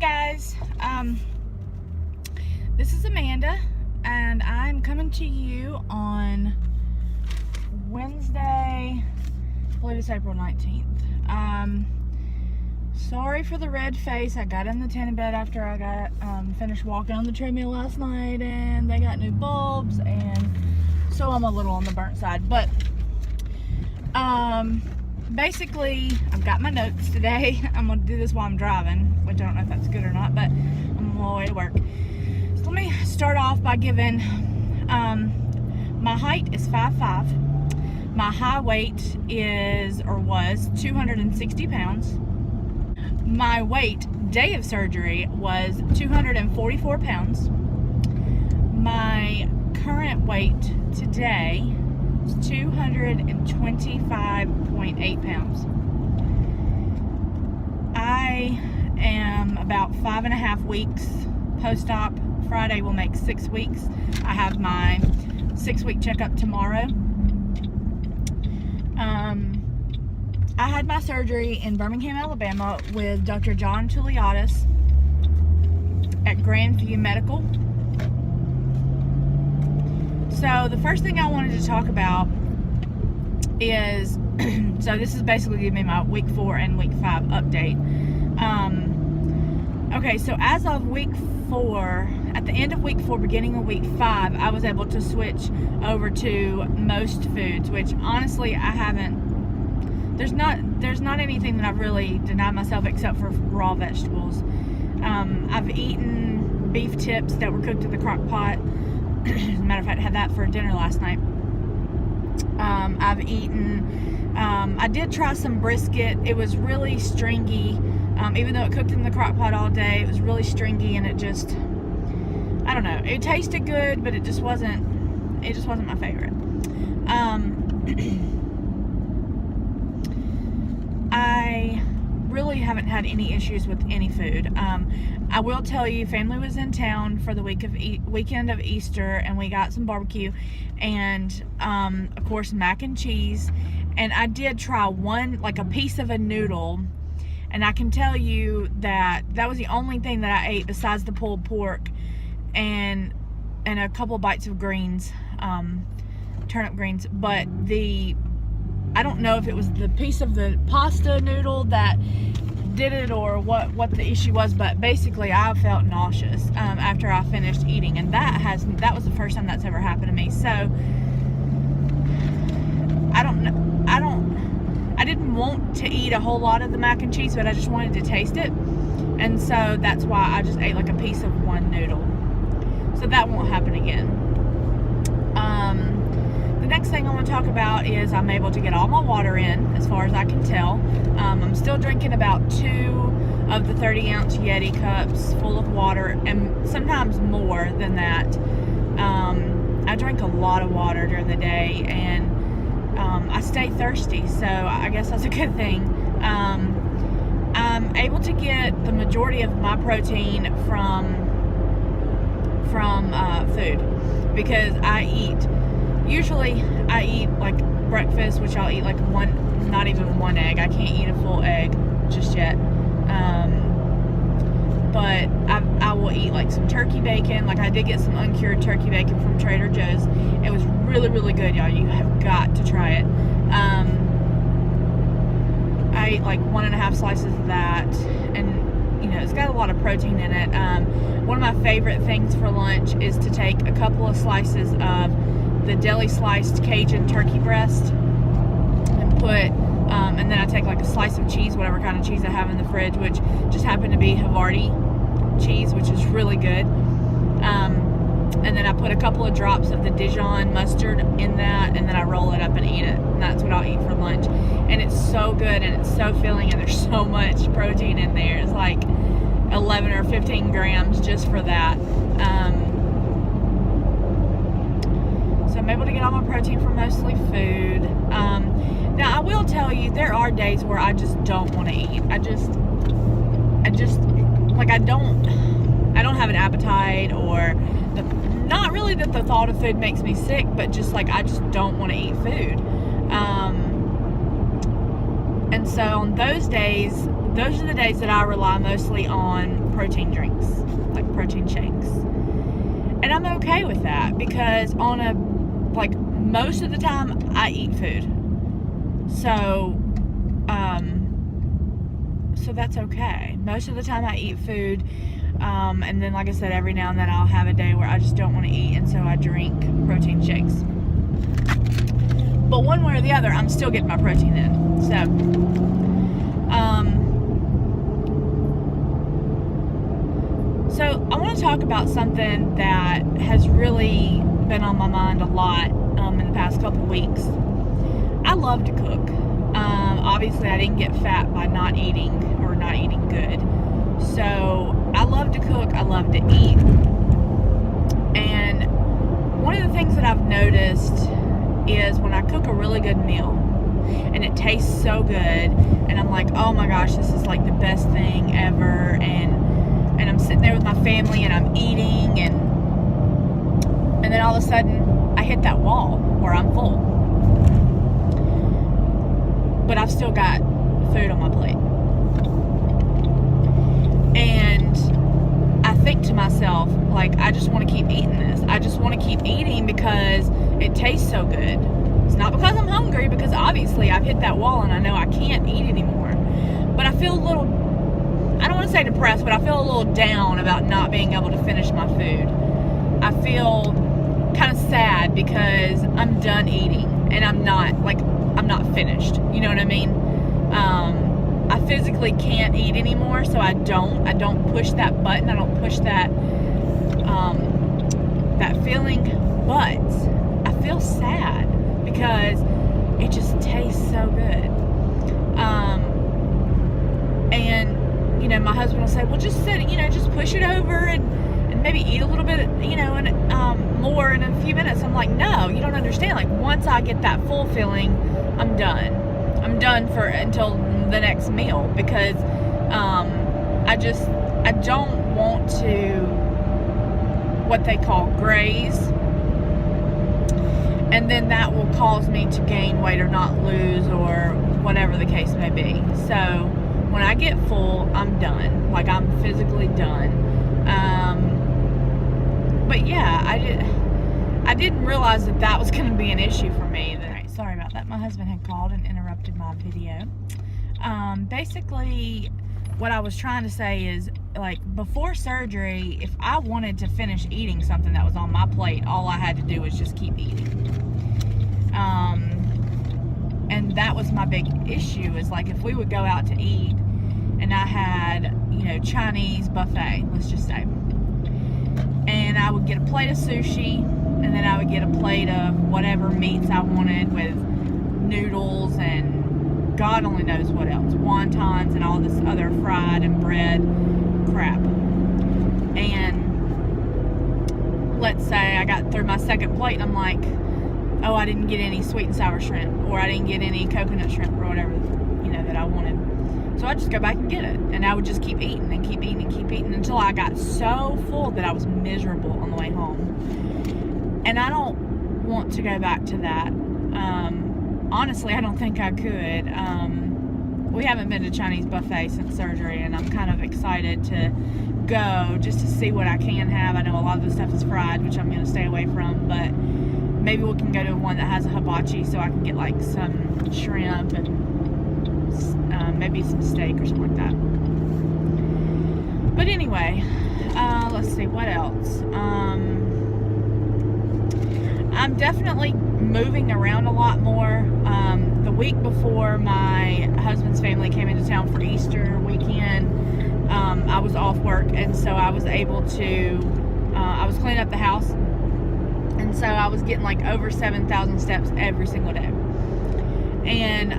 Hey guys, this is Amanda, and I'm coming to you on Wednesday, I believe it's April 19th. Sorry for the red face. I got in the tanning bed after I got finished walking on the treadmill last night, and they got new bulbs, and so I'm a little on the burnt side. But basically, I've got my notes today. I'm going to do this while I'm driving, which I don't know if that's good or not, but I'm on my way to work. So let me start off by giving, my height is 5'5". My high weight is, or was, 260 pounds. My weight, day of surgery, was 244 pounds. My current weight today 225.8 pounds. I am about 5.5 weeks post-op. Friday will make 6 weeks. I have my 6-week checkup tomorrow. I had my surgery in Birmingham, Alabama with Dr. John Tuliadis at Grandview Medical. So the first thing I wanted to talk about is, so this is basically going to be my week 4 and week 5 update. Okay, so as of week 4, at the end of week 4, beginning of week 5, I was able to switch over to most foods, which honestly I haven't, there's not anything that I've really denied myself except for raw vegetables. I've eaten beef tips that were cooked in the crock pot. As a matter of fact, I had that for dinner last night. I've eaten, I did try some brisket. It was really stringy. Even though it cooked in the crock pot all day, it was really stringy, and it just, I don't know, it tasted good, but it just wasn't my favorite. I really haven't had any issues with any food. I will tell you, family was in town for the weekend of Easter, and we got some barbecue and of course mac and cheese, and I did try one, like a piece of a noodle, and I can tell you that that was the only thing that I ate besides the pulled pork and a couple bites of greens, turnip greens. But I don't know if it was the piece of the pasta noodle that did it or what the issue was, but basically I felt nauseous after I finished eating, and that was the first time that's ever happened to me. So I didn't want to eat a whole lot of the mac and cheese, but I just wanted to taste it, and so that's why I just ate like a piece of one noodle. So that won't happen again. The next thing I want to talk about is I'm able to get all my water in, as far as I can tell. I'm still drinking about 2 of the 30-ounce Yeti cups full of water, and sometimes more than that. I drink a lot of water during the day, and I stay thirsty, so I guess that's a good thing. I'm able to get the majority of my protein from food, because usually I eat like breakfast, which I'll eat like not even one egg. I can't eat a full egg just yet. But I will eat like some turkey bacon. Like I did get some uncured turkey bacon from Trader Joe's. It was really, really good, y'all. You have got to try it. I ate like 1.5 slices of that, and it's got a lot of protein in it. One of my favorite things for lunch is to take a couple of slices of the deli sliced Cajun turkey breast and and then I take like a slice of cheese, whatever kind of cheese I have in the fridge, which just happened to be Havarti cheese, which is really good. And then I put a couple of drops of the Dijon mustard in that, and then I roll it up and eat it. And that's what I'll eat for lunch. And it's so good, and it's so filling, and there's so much protein in there. It's like 11 or 15 grams just for that. So I'm able to get all my protein from mostly food. Now I will tell you, there are days where I just don't want to eat. I don't have an appetite, or not really that the thought of food makes me sick, but just like I just don't want to eat food. And so on those days, those are the days that I rely mostly on protein drinks, like protein shakes. And I'm okay with that because most of the time I eat food. So that's okay. Most of the time I eat food. And then, like I said, every now and then I'll have a day where I just don't want to eat, and so I drink protein shakes. But one way or the other, I'm still getting my protein in. So I want to talk about something that has really been on my mind a lot in the past couple of weeks. I love to cook. Obviously, I didn't get fat by not eating good. So I love to cook. I love to eat. And one of the things that I've noticed is when I cook a really good meal and it tastes so good, and I'm like, oh my gosh, this is like the best thing ever, and I'm sitting there with my family and I'm eating, and then all of a sudden I hit that wall where I'm full, but I've still got food on my plate. And I think to myself, like, I just want to keep eating this. I just want to keep eating because it tastes so good. It's not because I'm hungry, because obviously I've hit that wall and I know I can't eat anymore. But I feel a little, I don't want to say depressed, but I feel a little down about not being able to finish my food. I feel kind of sad because I'm done eating and I'm not finished. You know what I mean? I physically can't eat anymore, so I don't push that button. I don't push that feeling, but I feel sad because it just tastes so good. And my husband will say, well, just sit, just push it over and maybe eat a little bit, and more in a few minutes. I'm like, no, you don't understand. Like, once I get that full feeling, I'm done. I'm done until the next meal, because I don't want to, what they call, graze, and then that will cause me to gain weight or not lose, or whatever the case may be. So when I get full, I'm done. Like, I'm physically done. But yeah, I didn't realize that was going to be an issue for me. Sorry about that. My husband had called and interrupted my video. Basically, what I was trying to say is, like, before surgery, if I wanted to finish eating something that was on my plate, all I had to do was just keep eating. And that was my big issue, is like, if we would go out to eat and I had, Chinese buffet, let's just say, and I would get a plate of sushi, and then I would get a plate of whatever meats I wanted with noodles and God only knows what else, wontons and all this other fried and bread crap. And let's say I got through my second plate and I'm like, oh, I didn't get any sweet and sour shrimp, or I didn't get any coconut shrimp, or whatever, that I wanted. So I just go back and get it, and I would just keep eating and keep eating and keep eating until I got so full that I was miserable on the way home. And I don't want to go back to that. Honestly, I don't think I could. We haven't been to Chinese buffet since surgery, and I'm kind of excited to go just to see what I can have. I know a lot of the stuff is fried, which I'm going to stay away from, but maybe we can go to one that has a hibachi, so I can get like some shrimp and maybe some steak or something like that. But anyway, let's see, what else? I'm definitely moving around a lot more. The week before my husband's family came into town for Easter weekend, I was off work, and so I was able to, I was cleaning up the house, and so I was getting like over 7,000 steps every single day. And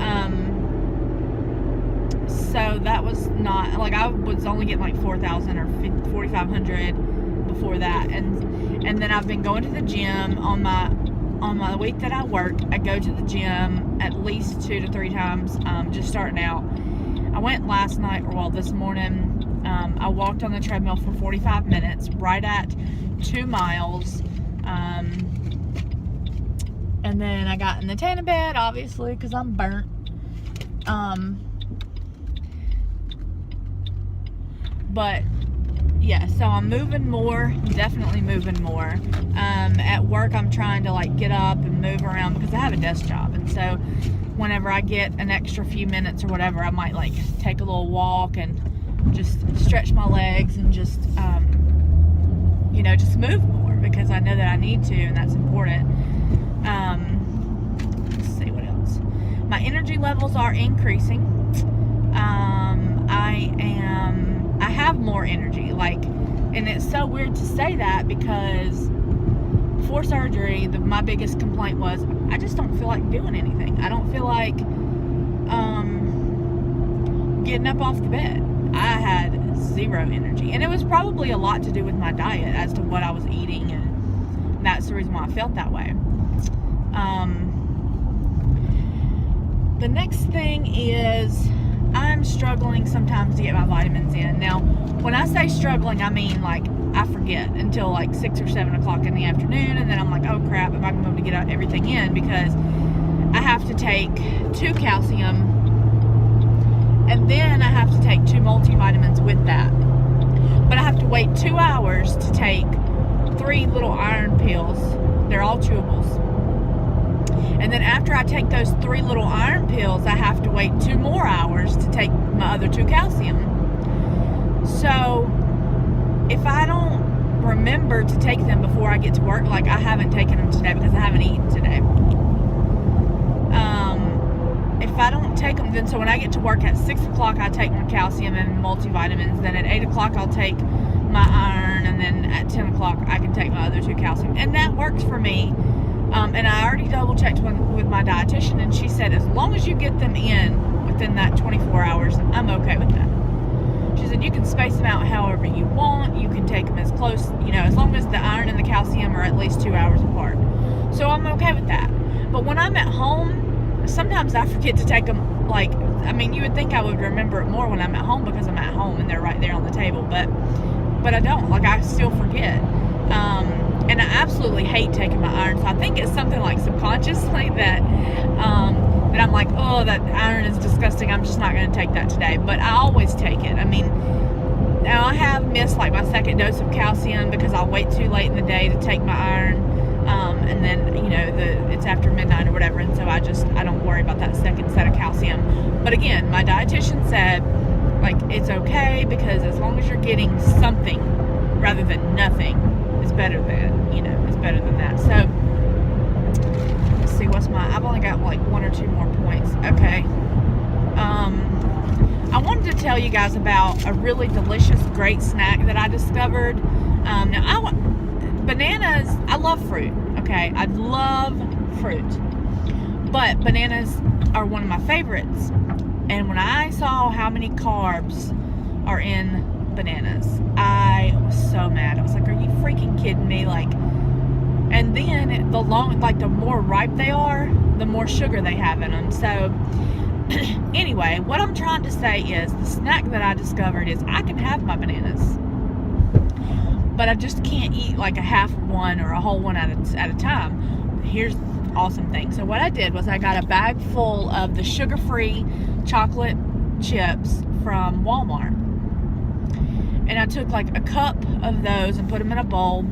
so that was not, like, I was only getting like 4,000 or 4,500 before that, and then I've been going to the gym on my week that I work. I go to the gym at least 2 to 3 times, just starting out. I went last night, this morning. I walked on the treadmill for 45 minutes, right at 2 miles, and then I got in the tanning bed, obviously, because I'm burnt. But yeah, so I'm moving more, definitely moving more. At work, I'm trying to like get up and move around because I have a desk job, and so whenever I get an extra few minutes or whatever, I might like take a little walk and just stretch my legs and just just move more, because I know that I need to, and that's important. Let's see what else. My energy levels are increasing. I have more energy, like, and it's so weird to say that because before surgery, my biggest complaint was I just don't feel like doing anything. I don't feel like getting up off the bed. I had zero energy, and it was probably a lot to do with my diet as to what I was eating, and that's the reason why I felt that way. The next thing is I'm struggling sometimes to get my vitamins in. Now, when I say struggling, I mean like I forget until like 6 or 7 o'clock in the afternoon, and then I'm like, oh crap, am I going to be able to get everything in? Because I have to take 2 calcium, and then I have to take 2 multivitamins with that. But I have to wait 2 hours to take 3 little iron pills. They're all chewables. And then after I take those 3 little iron pills, I have to wait 2 more hours to take my other 2 calcium. So if I don't remember to take them before I get to work, like I haven't taken them today because I haven't eaten today. If I don't take them, then so when I get to work at 6 o'clock, I take my calcium and multivitamins. Then at 8 o'clock, I'll take my iron. And then at 10 o'clock, I can take my other 2 calcium. And that works for me. And I already double checked with my dietitian, and she said as long as you get them in within that 24 hours, I'm okay with that. She said you can space them out however you want. You can take them as close, as long as the iron and the calcium are at least 2 hours apart. So I'm okay with that. But when I'm at home, sometimes I forget to take them. You would think I would remember it more when I'm at home because I'm at home and they're right there on the table. But I don't. I still forget. And I absolutely hate taking my iron. So I think it's something like subconsciously that I'm like, oh, that iron is disgusting. I'm just not going to take that today. But I always take it. Now I have missed like my second dose of calcium because I'll wait too late in the day to take my iron. And then, it's after midnight or whatever. And so I don't worry about that second set of calcium. But again, my dietitian said, it's okay because as long as you're getting something rather than nothing, it's better than that. So let's see, I've only got like 1 or 2 more points. Okay. I wanted to tell you guys about a really delicious, great snack that I discovered. Bananas, I love fruit. Okay. I love fruit, but bananas are one of my favorites. And when I saw how many carbs are in bananas, I was so mad. I was like, are you freaking kidding me? And then the more ripe they are, the more sugar they have in them. So anyway, what I'm trying to say is the snack that I discovered is I can have my bananas, but I just can't eat like a half one or a whole one at a time. Here's the awesome thing. So what I did was I got a bag full of the sugar-free chocolate chips from Walmart. And I took like a cup of those and put them in a bowl.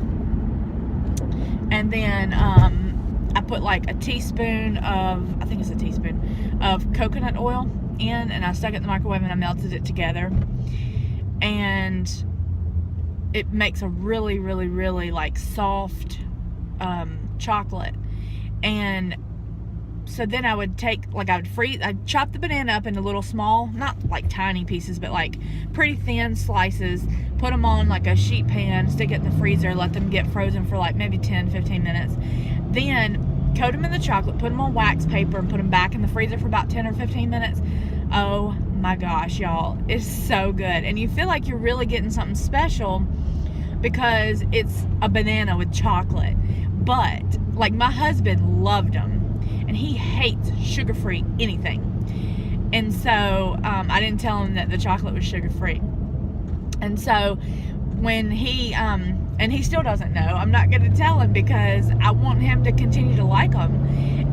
And then I put like a teaspoon of coconut oil in, and I stuck it in the microwave and I melted it together. And it makes a really, really, really soft chocolate. And so then I would I'd chop the banana up into little small, not like tiny pieces, but like pretty thin slices, put them on like a sheet pan, stick it in the freezer, let them get frozen for like maybe 10-15 minutes. Then coat them in the chocolate, put them on wax paper, and put them back in the freezer for about 10 or 15 minutes. Oh my gosh, y'all, it's so good. And you feel like you're really getting something special because it's a banana with chocolate. But like my husband loved them, and he hates sugar-free anything. And so I didn't tell him that the chocolate was sugar-free. And so when he and he still doesn't know, I'm not going to tell him because I want him to continue to like them.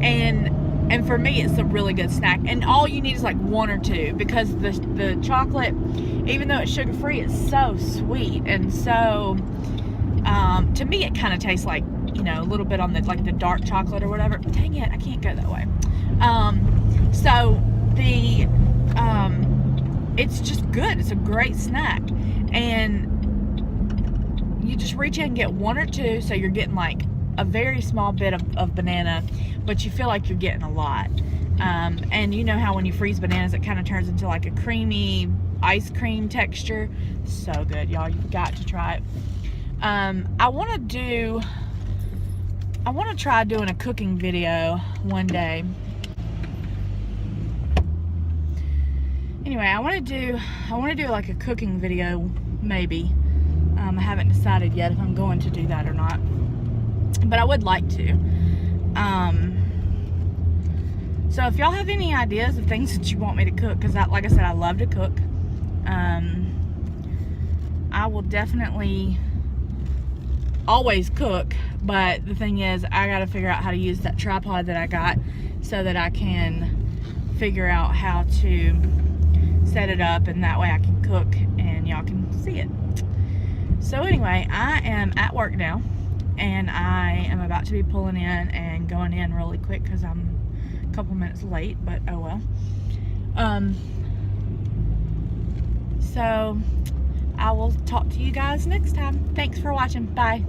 And And for me, it's a really good snack. And all you need is like one or two, because the chocolate, even though it's sugar-free, it's so sweet. And so, to me, it kind of tastes like, you know, a little bit on the, like the dark chocolate or whatever. Dang it, I can't go that way. So it's just good. It's a great snack. And you just reach in and get one or two, so you're getting like a very small bit of banana, but you feel like you're getting a lot. And you know how when you freeze bananas, it kind of turns into like a creamy ice cream texture. So good, y'all. You've got to try it. I want to try doing a cooking video one day. Anyway, I want to do like a cooking video, maybe. I haven't decided yet if I'm going to do that or not, but I would like to. So if y'all have any ideas of things that you want me to cook, because like I said, I love to cook, I will definitely always cook. But the thing is, I got to figure out how to use that tripod that I got, so that I can figure out how to set it up, and that way I can cook and y'all can see it. So anyway, I am at work now, and I am about to be pulling in and going in really quick because I'm a couple minutes late, but oh well. So I will talk to you guys next time. Thanks for watching. Bye.